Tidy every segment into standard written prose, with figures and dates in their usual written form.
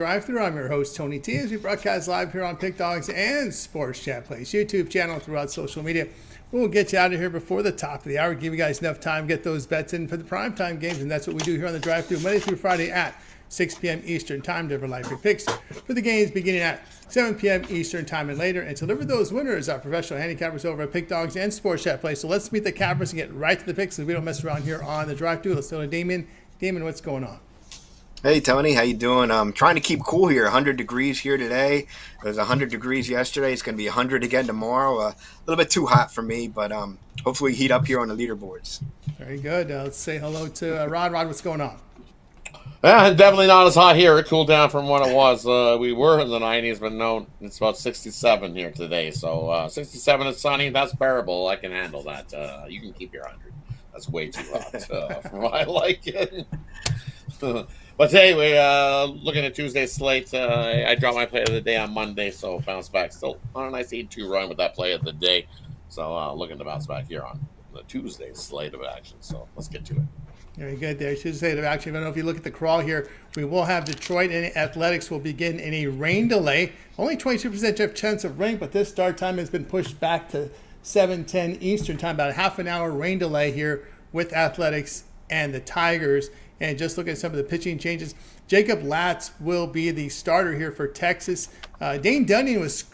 Drive-Thru. I'm your host, Tony T, as we broadcast live here on Pick Dogs and Sports Chat Plays YouTube channel throughout social media. We'll get you out of here before the top of the hour, give you guys enough time to get those bets in for the primetime games, and that's what we do here on the Drive-Thru Monday through Friday at 6 p.m. Eastern Time to deliver live your picks for the games beginning at 7 p.m. Eastern Time and later, and to deliver those winners, our professional handicappers over at Pick Dogs and Sports Chat Plays. So let's meet the cappers and get right to the picks so we don't mess around here on the Drive-Thru. Let's go to Damien. Damien, what's going on? Hey Tony, how you doing? I'm trying to keep cool here. 100 degrees here today. It was 100 degrees yesterday. It's going to be 100 again tomorrow. A little bit too hot for me, but hopefully heat up here on the leaderboards. Very good. Let's say hello to Rod. Rod, what's going on? Definitely not as hot here. It cooled down from what it was. We were in the 90s, but no, it's about 67 here today. So 67 is sunny. That's bearable. I can handle that. You can keep your 100. That's way too hot for what I like it. But anyway, looking at Tuesday's slate, I dropped my play of the day on Monday, so bounce back still on a nice 8-2 run with that play of the day. So looking to bounce back here on the Tuesday slate of action. So let's get to it. Very good there. Tuesday of action. I don't know if you look at the crawl here, we will have Detroit and Athletics will begin in a rain delay. Only 22% chance of rain, but this start time has been pushed back to 7:10 Eastern Time. About a half an hour rain delay here with Athletics and the Tigers. And just look at some of the pitching changes. Jacob Latz will be the starter here for Texas. Dane Dunning was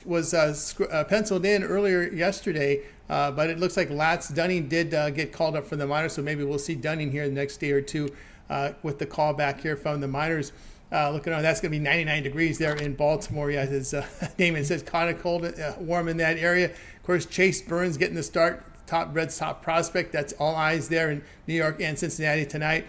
penciled in earlier yesterday, but it looks like Dunning did get called up from the minors, so maybe we'll see Dunning here the next day or two with the call back here from the minors. Looking on, that's going to be 99 degrees there in Baltimore. Yeah, as Damon says, kind of cold, warm in that area. Of course, Chase Burns getting the start, Red's top prospect. That's all eyes there in New York and Cincinnati tonight.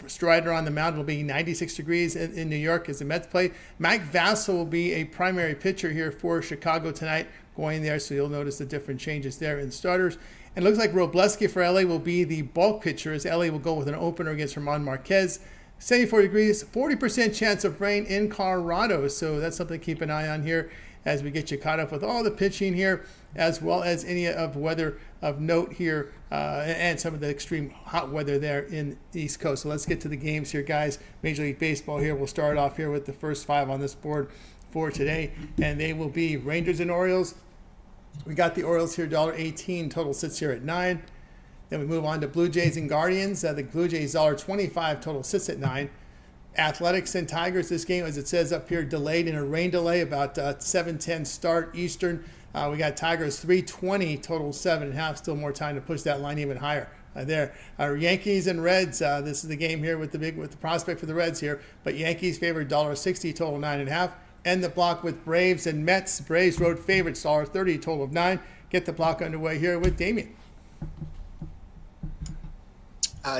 Strider on the mound will be 96 degrees in New York as the Mets play. Mike Vassell will be a primary pitcher here for Chicago tonight going there, so you'll notice the different changes there in starters. And it looks like Robleski for LA will be the bulk pitcher as LA will go with an opener against German Marquez. 74 degrees, 40% chance of rain in Colorado, so that's something to keep an eye on here as we get you caught up with all the pitching here, as well as any of weather of note here and some of the extreme hot weather there in the East Coast. So let's get to the games here, guys. Major League Baseball here. We'll start off here with the first five on this board for today, and they will be Rangers and Orioles. We got the Orioles here, $1.18. Total sits here at 9. Then we move on to Blue Jays and Guardians. The Blue Jays, $1.25. Total sits at 9. Athletics and Tigers, this game, as it says up here, delayed in a rain delay, about 7:10 start Eastern. We got Tigers 320, total 7.5. Still more time to push that line even higher there. Yankees and Reds, this is the game here with the prospect for the Reds here, but Yankees favored $1.60, total 9.5. End the block with Braves and Mets. Braves road favorites, $1.30, total of 9. Get the block underway here with Damien.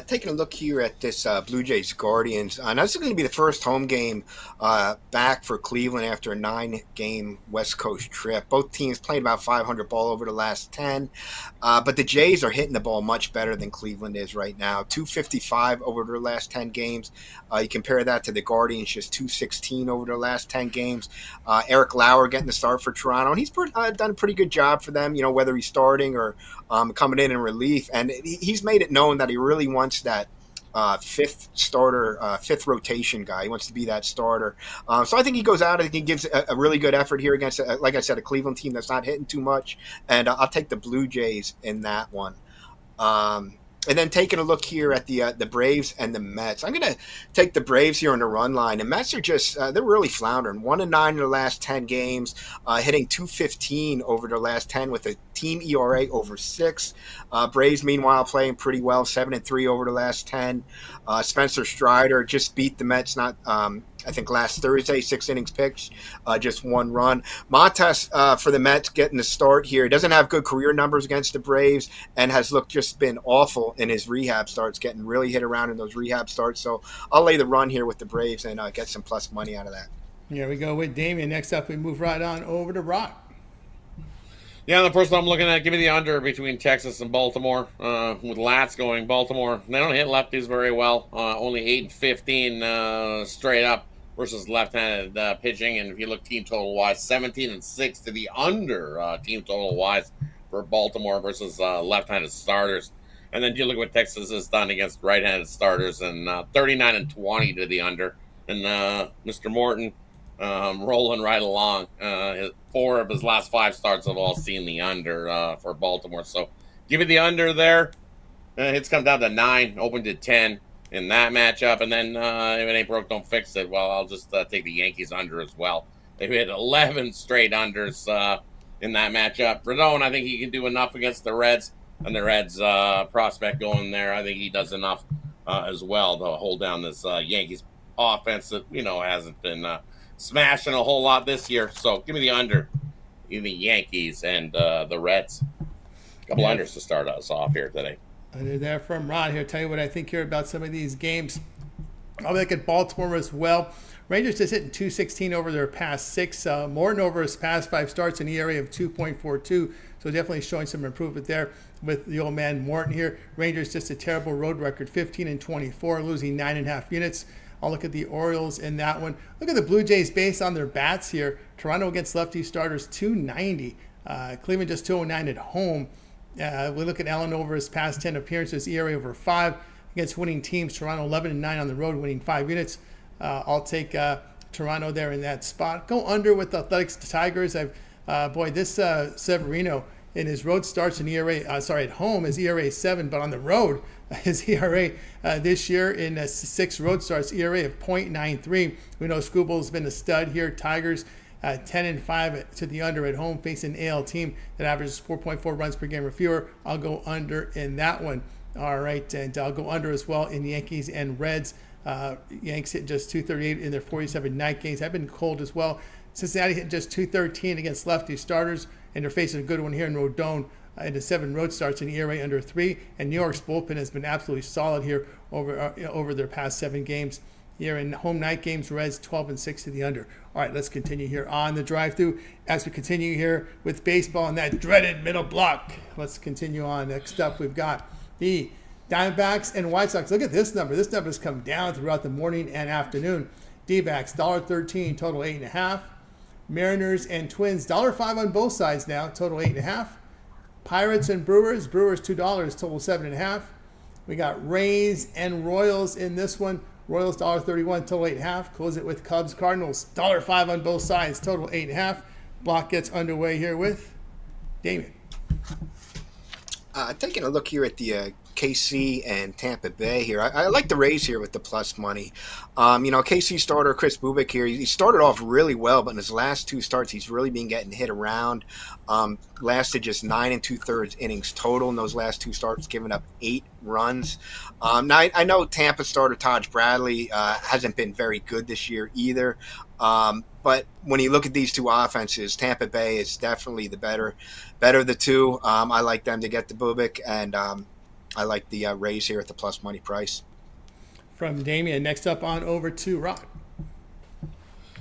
Taking a look here at this Blue Jays Guardians, now this is going to be the first home game back for Cleveland after a 9-game West Coast trip. Both teams played about 500 ball over the last 10, but the Jays are hitting the ball much better than Cleveland is right now. 255 over their last 10 games. You compare that to the Guardians, just 216 over their last 10 games. Eric Lauer getting the start for Toronto, and he's done a pretty good job for them, whether he's starting or coming in relief. And he's made it known that he really wants that fifth rotation guy. He wants to be that starter. So I think he goes out. I think he gives a really good effort here against, like I said, a Cleveland team that's not hitting too much. And I'll take the Blue Jays in that one. And then taking a look here at the Braves and the Mets, I'm going to take the Braves here on the run line. The Mets are just they're really floundering. 1-9 in their last 10 games, hitting .215 over their last 10 with a team ERA over 6. Braves, meanwhile, playing pretty well, 7-3 over the last 10. Spencer Strider just beat the Mets I think last Thursday, 6 innings pitched, just 1 run. Montes for the Mets getting the start here. Doesn't have good career numbers against the Braves and has just been awful in his rehab starts, getting really hit around in those rehab starts. So I'll lay the run here with the Braves and get some plus money out of that. Here we go with Damien. Next up, we move right on over to Rock. Yeah, the first one I'm looking at, give me the under between Texas and Baltimore. With Latz going Baltimore, they don't hit lefties very well. Only 8-15 straight up versus left-handed pitching. And if you look team total wise, 17-6 to the under team total wise for Baltimore versus left-handed starters. And then you look what Texas has done against right-handed starters, and 39-20 to the under. and Mr. Morton rolling right along. 4 of his last 5 starts have all seen the under for Baltimore. So give me the under there. It's come down to 9, opened to 10 in that matchup. And then if it ain't broke, don't fix it. Well, I'll just take the Yankees under as well. They've hit 11 straight unders in that matchup. Rodon, I think he can do enough against the Reds. And the Reds prospect going there, I think he does enough as well to hold down this Yankees offense that, hasn't been smashing a whole lot this year. So give me the under in the Yankees and the Reds. A couple unders to start us off here today. Under there from Ron here. Tell you what I think here about some of these games. I'll look at Baltimore as well. Rangers just hitting 216 over their past 6. Morton over his past 5 starts, an ERA of 2.42. So definitely showing some improvement there with the old man Morton here. Rangers just a terrible road record, 15-24, losing 9.5 units. I'll look at the Orioles in that one. Look at the Blue Jays based on their bats here. Toronto against lefty starters, 290. Cleveland just 209 at home. We look at Allen over his past 10 appearances, ERA over 5 against winning teams. Toronto 11-9 on the road, winning 5 units. I'll take Toronto there in that spot. Go under with the Athletics Tigers. This Severino in his road starts in ERA. At home his ERA 7, but on the road his ERA this year in 6 road starts, ERA of 0.93. We know Scooble's been a stud here. Tigers 10-5 to the under at home, facing an AL team that averages 4.4 runs per game or fewer. I'll go under in that one. All right, and I'll go under as well in Yankees and Reds. Yanks hit just 238 in their 47 night games. Have been cold as well. Cincinnati hit just 213 against lefty starters, and they're facing a good one here in Rodon into 7 road starts in ERA under 3. And New York's bullpen has been absolutely solid here over their past 7 games. Here in home night games, Reds 12-6 to the under. All right, let's continue here on the drive-through as we continue here with baseball in that dreaded middle block. Let's continue on. Next up, we've got the Diamondbacks and White Sox. Look at this number. This number has come down throughout the morning and afternoon. D-backs, $1.13, total 8.5. Mariners and Twins, $1.05 on both sides now, total 8.5. Pirates and Brewers, $2, total 7.5. We got Rays and Royals in this one. Royals, $1.31, total 8.5. Close it with Cubs, Cardinals, $1.05 on both sides, total 8.5. Block gets underway here with Damon. Taking a look here at the KC and Tampa Bay here. I like the Rays here with the plus money. KC starter Chris Bubic here, he started off really well, but in his last 2 starts, he's really been getting hit around. Lasted just 9 2/3 innings total in those last 2 starts, giving up 8 runs. Now, I know Tampa starter Taj Bradley hasn't been very good this year either. But when you look at these 2 offenses, Tampa Bay is definitely the better of the 2. I like them to get the Bubic, and I like the Rays here at the plus money price. From Damien, next up on over to Rock.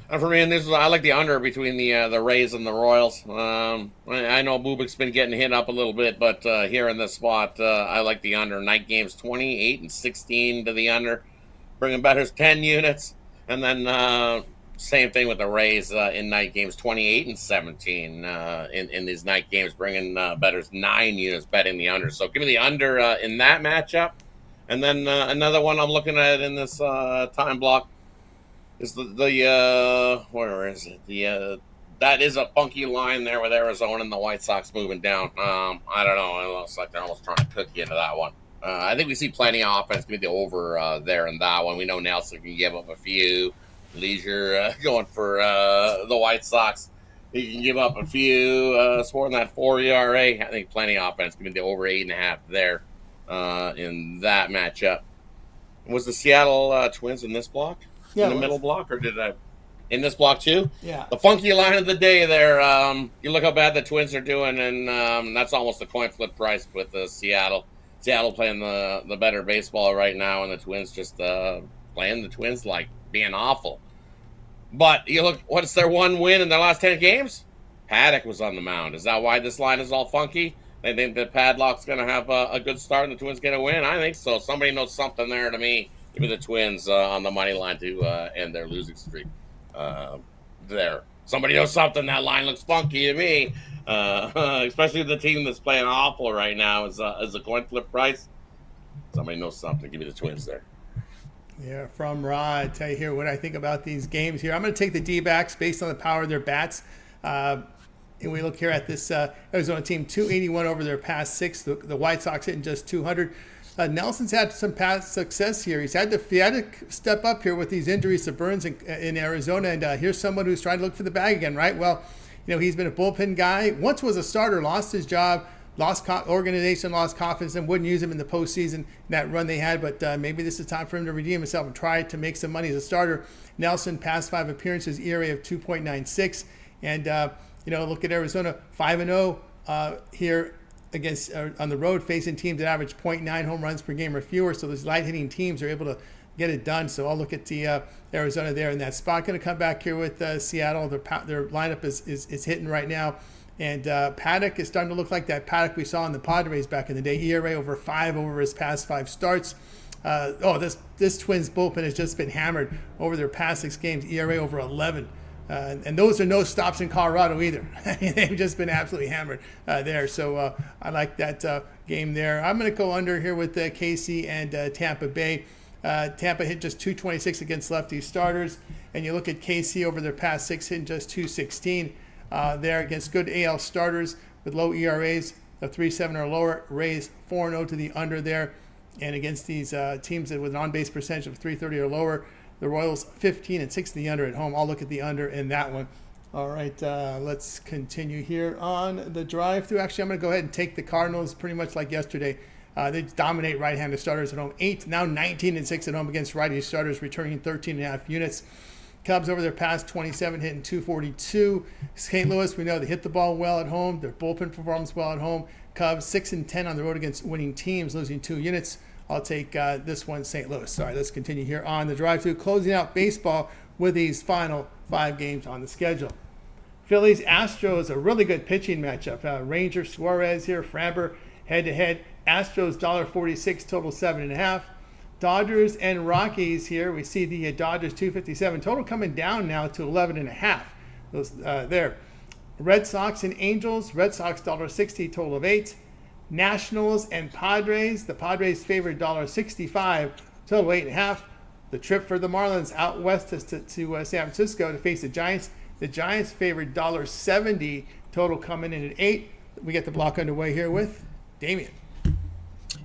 For me, I like the under between the Rays and the Royals. I know Bubik's been getting hit up a little bit, but here in this spot, I like the under. Night games 28-16 to the under, bringing bettors 10 units, and then same thing with the Rays in night games 28-17 in these night games, bringing bettors 9 units betting the under. So give me the under in that matchup, and then another one I'm looking at in this time block is the where is it? That is a funky line there with Arizona and the White Sox moving down. I don't know. It looks like they're almost trying to cook you into that one. I think we see plenty of offense. Give me the over there in that one. We know Nelson can give up a few. Leisure going for the White Sox. He can give up a few. Scoring that 4 ERA. I think plenty of offense. Give me the over 8.5 there in that matchup. Was the Seattle Twins in this block? Yeah, in the middle block, or did I in this block too? Yeah. The funky line of the day there. You look how bad the Twins are doing, and that's almost a coin flip price with Seattle. Seattle playing the better baseball right now, and the Twins just playing the Twins like being awful. But you look, what's their one win in their last 10 games? Paddock was on the mound. Is that why this line is all funky? They think that Padlock's going to have a good start and the Twins going to win? I think so. Somebody knows something there to me. Give me the Twins on the money line to end their losing streak there. Somebody knows something. That line looks funky to me, especially the team that's playing awful right now is a coin flip price. Somebody knows something. Give me the Twins there. Yeah, from Rod. Tell you here what I think about these games here. I'm going to take the D-backs based on the power of their bats. And we look here at this Arizona team, 281 over their past 6. The White Sox hitting just 200. Nelson's had some past success here. He had to step up here with these injuries to Burns in Arizona. And here's someone who's trying to look for the bag again, right? Well, he's been a bullpen guy. Once was a starter, lost his job, organization lost confidence, and wouldn't use him in the postseason, that run they had. But maybe this is time for him to redeem himself and try to make some money as a starter. Nelson, past 5 appearances, ERA of 2.96. And, look at Arizona, 5-0 here against on the road, facing teams that average 0.9 home runs per game or fewer. So those light hitting teams are able to get it done. So I'll look at the Arizona there in that spot. Going to come back here with Seattle. Their lineup is hitting right now. And Paddock is starting to look like that Paddock we saw in the Padres back in the day. ERA over 5 over his past 5 starts. This Twins bullpen has just been hammered over their past 6 games. ERA over 11. And those are no stops in Colorado either. They've just been absolutely hammered there. So I like that game there. I'm going to go under here with KC and Tampa Bay. Tampa hit just 226 against lefty starters. And you look at KC over their past 6, hitting just 216 there against good AL starters with low ERAs of 3.7 or lower. Rays 4-0 to the under there. And against these teams with an on-base percentage of 330 or lower, the Royals 15-6 to the under at home. I'll look at the under in that one. All right, let's continue here on the drive-through. Actually, I'm going to go ahead and take the Cardinals pretty much like yesterday. They dominate right-handed starters at home. 19-6 at home against righty starters, returning 13.5 units. Cubs over their past 27, hitting 242. St. Louis, we know they hit the ball well at home. Their bullpen performs well at home. Cubs 6-10 on the road against winning teams, losing 2 units. I'll take this one, St. Louis. All right, let's continue here on the drive-through, closing out baseball with these final 5 games on the schedule. Phillies Astros, a really good pitching matchup. Ranger Suarez here, Framber head-to-head. Astros $1.46, total 7.5. Dodgers and Rockies here. We see the Dodgers 257 total coming down now to 11.5. Those there. Red Sox and Angels. Red Sox $1.60, total of 8. Nationals and Padres. The Padres favored $1.65, total 8.5. The trip for the Marlins out west to San Francisco to face the Giants. The Giants favored $1.70, total coming in at 8. We get the block underway here with Damian.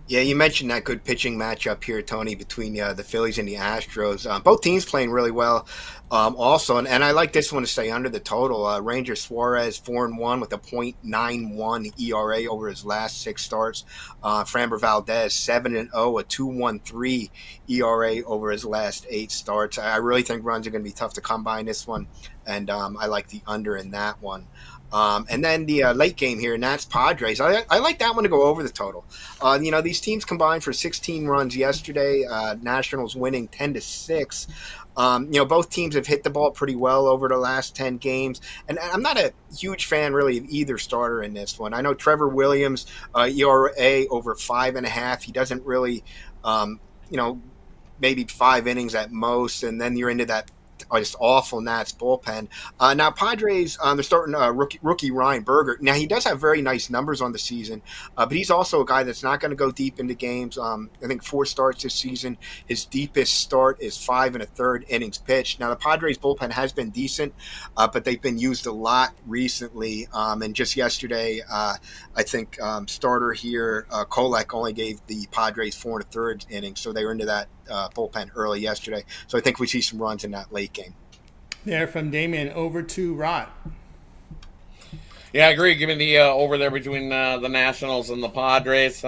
Yeah, you mentioned that good pitching matchup here, Tony, between the Phillies and the Astros. Both teams playing really well also, and I like this one to stay under the total. Ranger Suarez 4-1 with a .91 ERA over his last 6 starts. Framber Valdez 7-0, a 2.13 ERA over his last 8 starts. I really think runs are going to be tough to come by in this one, and I like the under in that one. And then the late game here, Nats Padres. I like that one to go over the total. These teams combined for 16 runs yesterday. Nationals winning 10-6. Both teams have hit the ball pretty well over the last 10 games. And I'm not a huge fan, really, of either starter in this one. I know Trevor Williams, ERA over 5.5. He doesn't really, maybe 5 innings at most. And then you're into that just awful Nats bullpen. Now Padres, they're starting rookie Ryan Berger. Now he does have very nice numbers on the season, but he's also a guy that's not going to go deep into games. I think 4 starts this season. His deepest start is 5 1/3 innings pitched. Now the Padres bullpen has been decent, but they've been used a lot recently. And just yesterday, I think starter here, Kolek only gave the Padres 4 1/3 innings, so they were into that bullpen early yesterday. So I think we see some runs in that late game. There from Damien over to Rod. Yeah, I agree. Give me the over there between the Nationals and the Padres.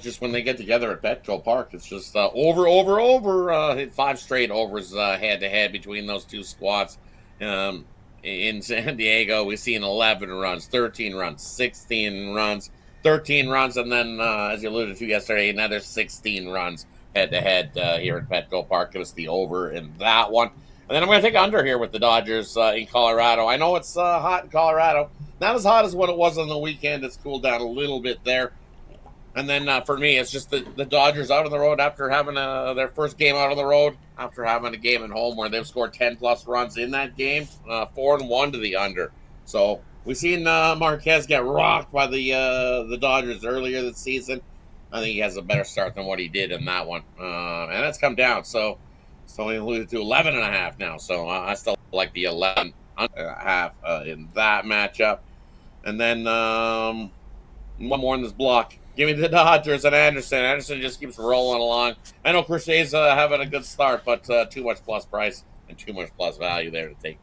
Just when they get together at Petco Park, it's just over. Hit 5 straight overs head-to-head between those 2 squads. In San Diego, we've seen 11 runs, 13 runs, 16 runs, 13 runs, and then, as you alluded to yesterday, another 16 runs head-to-head here at Petco Park. Give us the over in that one. And then I'm going to take under here with the Dodgers in Colorado. I know it's hot in Colorado. Not as hot as what it was on the weekend. It's cooled down a little bit there. And then for me, it's just the Dodgers out on the road after having their first game out on the road, after having a game at home where they've scored 10-plus runs in that game, 4-1 to the under. So we've seen Marquez get rocked by the Dodgers earlier this season. I think he has a better start than what he did in that one. And that's come down. So it's only alluded to 11.5 now. So I still like the 11.5 in that matchup. And then one more in this block. Give me the Dodgers and Anderson. Anderson just keeps rolling along. I know Crochet's having a good start, but too much plus price and too much plus value there to take.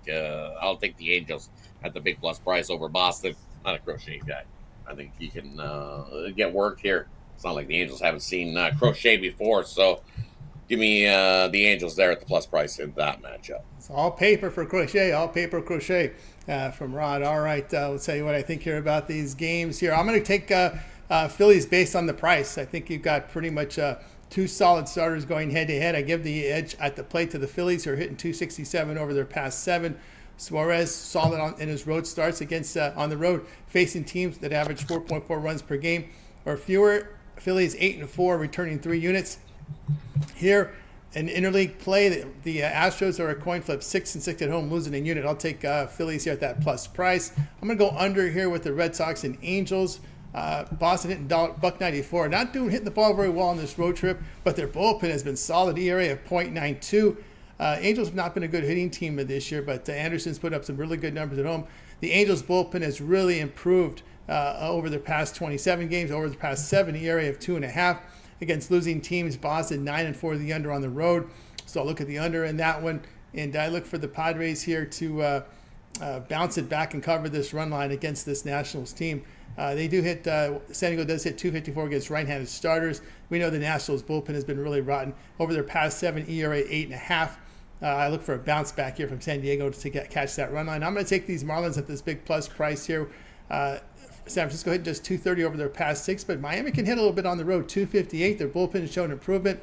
I'll take the Angels at the big plus price over Boston. Not a Crochet guy. I think he can get work here. It's not like the Angels haven't seen Crochet before, so give me the Angels there at the plus price in that matchup. It's all paper for Crochet, all paper Crochet from Rod. All right, we'll tell you what I think here about these games here. I'm going to take Phillies based on the price. I think you've got pretty much two solid starters going head-to-head. I give the edge at the plate to the Phillies, who are hitting 267 over their past 7. Suarez solid in his road starts against on the road, facing teams that average 4.4 runs per game or fewer. Phillies 8-4, returning 3 units. Here, in interleague play, the Astros are a coin flip, 6-6 at home, losing a unit. I'll take Phillies here at that plus price. I'm going to go under here with the Red Sox and Angels. Boston hitting $1.94. Not hitting the ball very well on this road trip, but their bullpen has been solid. ERA of .92. Angels have not been a good hitting team this year, but Anderson's put up some really good numbers at home. The Angels bullpen has really improved over their past 27 games, over the past 7, ERA of 2.5 against losing teams. Boston 9-4 the under on the road. So I'll look at the under in that one, and I look for the Padres here to bounce it back and cover this run line against this Nationals team. They do hit, San Diego does hit 254 against right-handed starters. We know the Nationals bullpen has been really rotten. Over their past 7, ERA 8.5. I look for a bounce back here from San Diego to catch that run line. I'm going to take these Marlins at this big plus price here. San Francisco hit just 230 over their past 6, but Miami can hit a little bit on the road, 258. Their bullpen has shown improvement.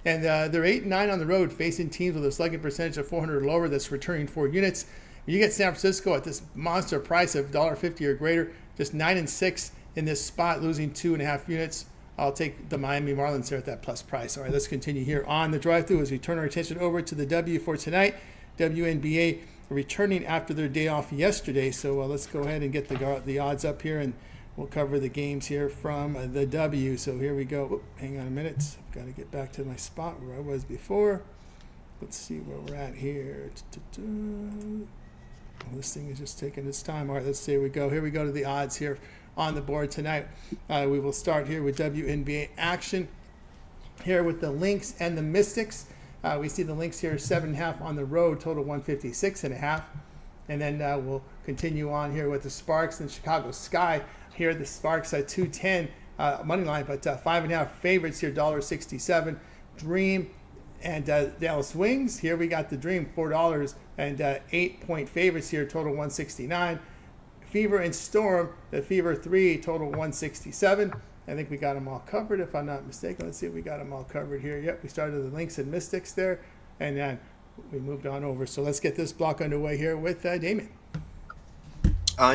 And they're 8-9 on the road, facing teams with a slugging percentage of 400 or lower that's returning 4 units. You get San Francisco at this monster price of $1.50 or greater, just 9-6 in this spot, losing 2.5 units. I'll take the Miami Marlins there at that plus price. All right, let's continue here on the drive-thru as we turn our attention over to the W for tonight. WNBA returning after their day off yesterday, so let's go ahead and get the odds up here, and we'll cover the games here from the W. So here we go. Hang on a minute. I've got to get back to my spot where I was before. Let's see where we're at here. Well, this thing is just taking its time. All right, let's see. Here we go. Here we go to the odds here on the board tonight. We will start here with WNBA action. Here with the Lynx and the Mystics. We see the Lynx here 7.5 on the road, total 156.5. And then we'll continue on here with the Sparks and Chicago Sky. Here the Sparks at 210 money line, but 5.5 favorites here, $1.67. Dream and Dallas Wings. Here we got the Dream, $4 and 8-point favorites here, total 169. Fever and Storm, the Fever 3, total 167. I think we got them all covered, if I'm not mistaken. Let's see if we got them all covered here. Yep, we started the Lynx and Mystics there, and then we moved on over. So let's get this block underway here with Damon.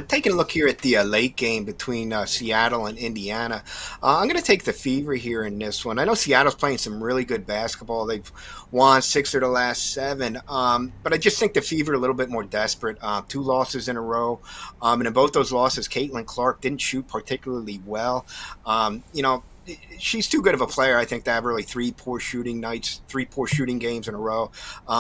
Taking a look here at the late game between Seattle and Indiana, I'm going to take the Fever here in this one. I know Seattle's playing some really good basketball. They've won 6 of the last 7, but I just think the Fever are a little bit more desperate. 2 losses in a row, and in both those losses, Caitlin Clark didn't shoot particularly well. She's too good of a player, I think, to have really 3 poor shooting games in a row.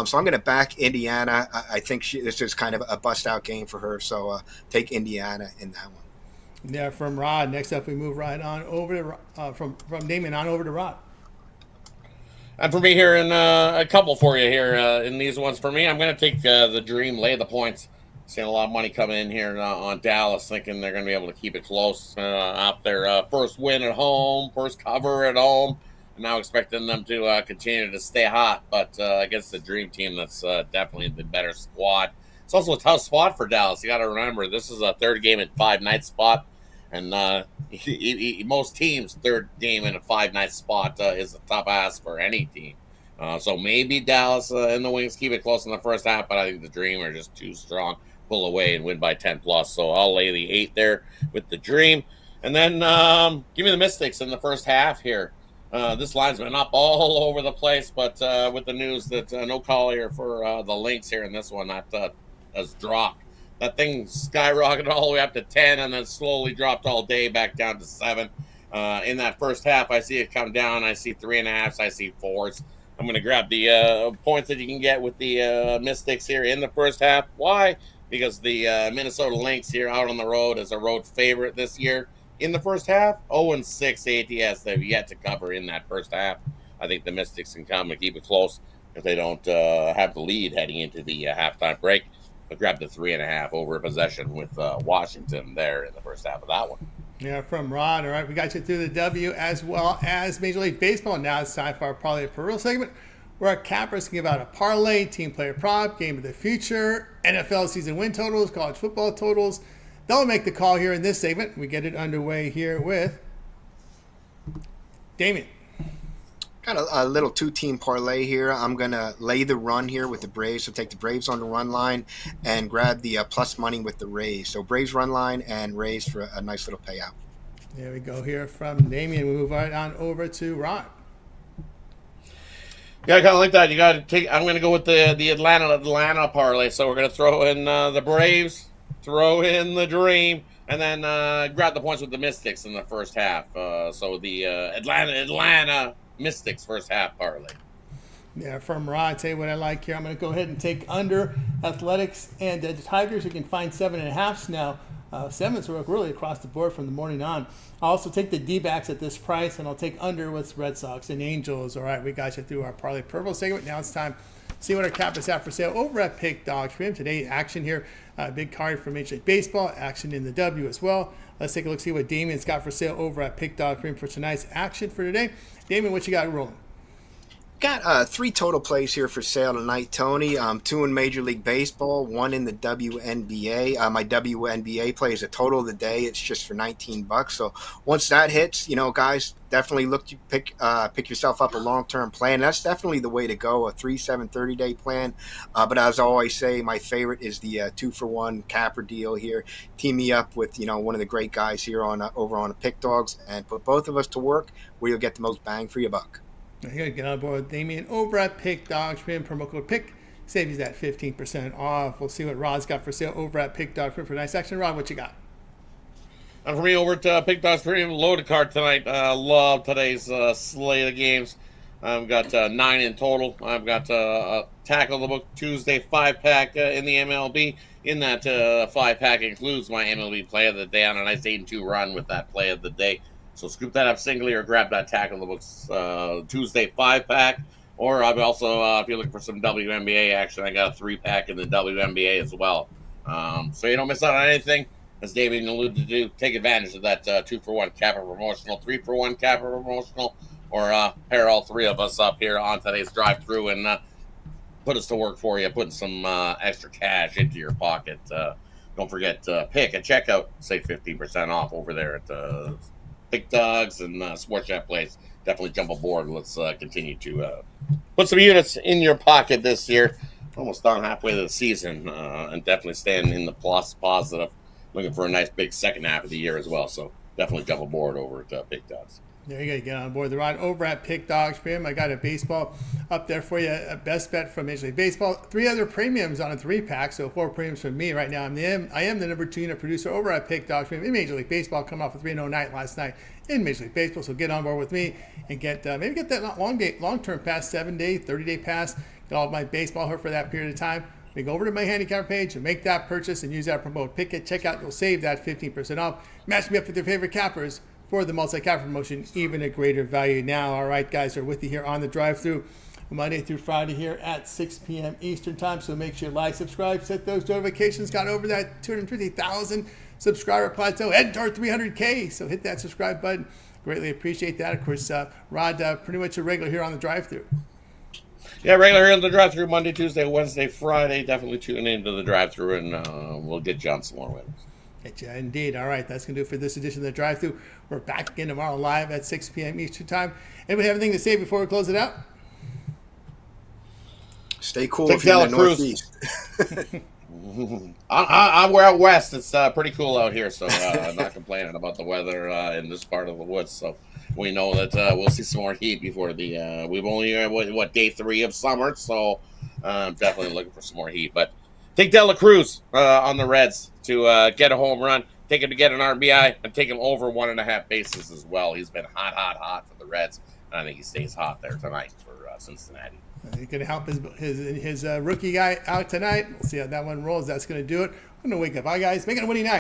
So I'm going to back Indiana. I think this is kind of a bust-out game for her, so take Indiana in that one. Yeah, from Rod. Next up, we move right on over to, from Damon on over to Rod. And for me here, in a couple for you here in these ones. For me, I'm going to take the Dream, lay the points. Seeing a lot of money coming in here on Dallas, thinking they're going to be able to keep it close out their first win at home, first cover at home. I'm now expecting them to continue to stay hot, but against the Dream team, that's definitely the better squad. It's also a tough spot for Dallas. You got to remember, this is a third game at 5-night spot, and most teams' third game in a 5-night spot is a tough ask for any team. So maybe Dallas and the Wings keep it close in the first half, but I think the Dream are just too strong. Pull away and win by 10 plus. So I'll lay the 8 there with the Dream. And then give me the Mystics in the first half here. This line's been up all over the place, but with the news that no call here for the Lynx here in this one, that has dropped. That thing skyrocketed all the way up to 10 and then slowly dropped all day back down to 7. In that first half, I see it come down. I see 3.5s. I see 4s. I'm going to grab the points that you can get with the Mystics here in the first half. Why? Because the Minnesota Lynx here out on the road is a road favorite this year. In the first half, 0-6 ATS. They've yet to cover in that first half. I think the Mystics can come and keep it close if they don't have the lead heading into the halftime break. But grab the 3.5 over a possession with Washington there in the first half of that one. Yeah, from Rod. All right, we got you through the W as well as Major League Baseball. Now it's time for our Parley Purple segment, where our cappers can give out a parlay, team player prop, game of the future, NFL season win totals, college football totals. They'll make the call here in this segment. We get it underway here with Damien. Got a little two-team parlay here. I'm going to lay the run here with the Braves. So take the Braves on the run line and grab the plus money with the Rays. So Braves run line and Rays for a nice little payout. There we go here from Damien. We move right on over to Ron. Yeah, kind of like that. You got to take. I'm going to go with the Atlanta parlay. So we're going to throw in the Braves, throw in the Dream, and then grab the points with the Mystics in the first half. So the Atlanta Mystics first half parlay. Yeah, from Rod, tell you what I like here. I'm going to go ahead and take under Athletics and the Tigers. You can find 7.5s now. 7s work really across the board from the morning on. I'll also take the D-backs at this price, and I'll take under with Red Sox and Angels. All right, we got you through our Parley Purple segment. Now it's time to see what our cappers have for sale over at Pick Dogs for him. Today, action here. Big card for Major League Baseball. Action in the W as well. Let's take a look, see what Damien's got for sale over at Pick Dog for him for tonight's action for today. Damien, what you got rolling? Got 3 total plays here for sale tonight, Tony. 2 in Major League Baseball, 1 in the WNBA. My WNBA play is a total of the day. It's just for $19. So once that hits, guys, definitely look to pick yourself up a long-term plan. That's definitely the way to go, a 3-7-30-day plan. But as I always say, my favorite is the 2-for-1 capper deal here. Team me up with one of the great guys here over on Pick Dogs and put both of us to work where you'll get the most bang for your buck. Here, get on board with Damien over at Pick Dogs. Promo code PICK. Save you that 15% off. We'll see what Rod's got for sale over at Pick Dogs for nice action. Rod, what you got? And for me, over at Pick Dogs Premium, loaded card tonight. Love today's slate of games. I've got 9 in total. I've got a Tackle the Book Tuesday 5-pack in the MLB. In that 5-pack includes my MLB play of the day on a nice 8-2 run with that play of the day. So scoop that up singly or grab that Tackle the Books Tuesday 5-pack. Or I've also, if you're looking for some WNBA action, I got a 3-pack in the WNBA as well. So you don't miss out on anything. As David alluded to, take advantage of that 2-for-1 capper promotional, 3-for-1 capper promotional, or pair all 3 of us up here on today's drive-through and put us to work for you, putting some extra cash into your pocket. Don't forget to pick at checkout, save 15% off over there at Pick Dogs and Sports Chat Plays. Definitely jump aboard. Let's continue to put some units in your pocket this year. Almost done halfway to the season, and definitely staying in the positive. Looking for a nice big second half of the year as well. So definitely jump aboard over at Pick Dogs. There you go. Get on board the ride over at Pick Dogs for him. I got a baseball up there for you. A best bet from Major League Baseball. 3 other premiums on a 3-pack, so 4 premiums from me right now. I am the number 2 unit producer over at Pick Dogs for him in Major League Baseball. Coming off a 3-0 night last night in Major League Baseball. So get on board with me and get maybe get that long-term pass, 7-day, 30-day pass. Get all of my baseball here for that period of time. We go over to my handicap page and make that purchase and use that promote. Pick it, check out. You'll save that 15% off. Match me up with your favorite cappers for the multi-cap promotion, even a greater value now. All right, guys, are with you here on the drive-through Monday through Friday here at 6 p.m. Eastern time. So make sure you like, subscribe, set those notifications. Got over that 250,000 subscriber plateau, heading toward 300K. So hit that subscribe button. Greatly appreciate that. Of course, Rod, pretty much a regular here on the drive-through. Yeah, regular here on the drive-through Monday, Tuesday, Wednesday, Friday. Definitely tune into the drive-through, and we'll get you on some more winners. Get you indeed. All right, that's going to do it for this edition of the drive-through. We're back again tomorrow live at 6 p.m. Eastern time. Anybody have anything to say before we close it out? Stay cool if you're in the Northeast. We're out west. It's pretty cool out here, so I'm not complaining about the weather in this part of the woods. So we know that we'll see some more heat before the. We've only day 3 of summer, so definitely looking for some more heat. But take De La Cruz on the Reds to get a home run. take him to get an RBI, and take him over 1.5 bases as well. He's been hot for the Reds, and I think he stays hot there tonight for Cincinnati. He can help his rookie guy out tonight. We'll see how that one rolls. That's going to do it. I'm going to wake up. All right, guys, make it a winning night.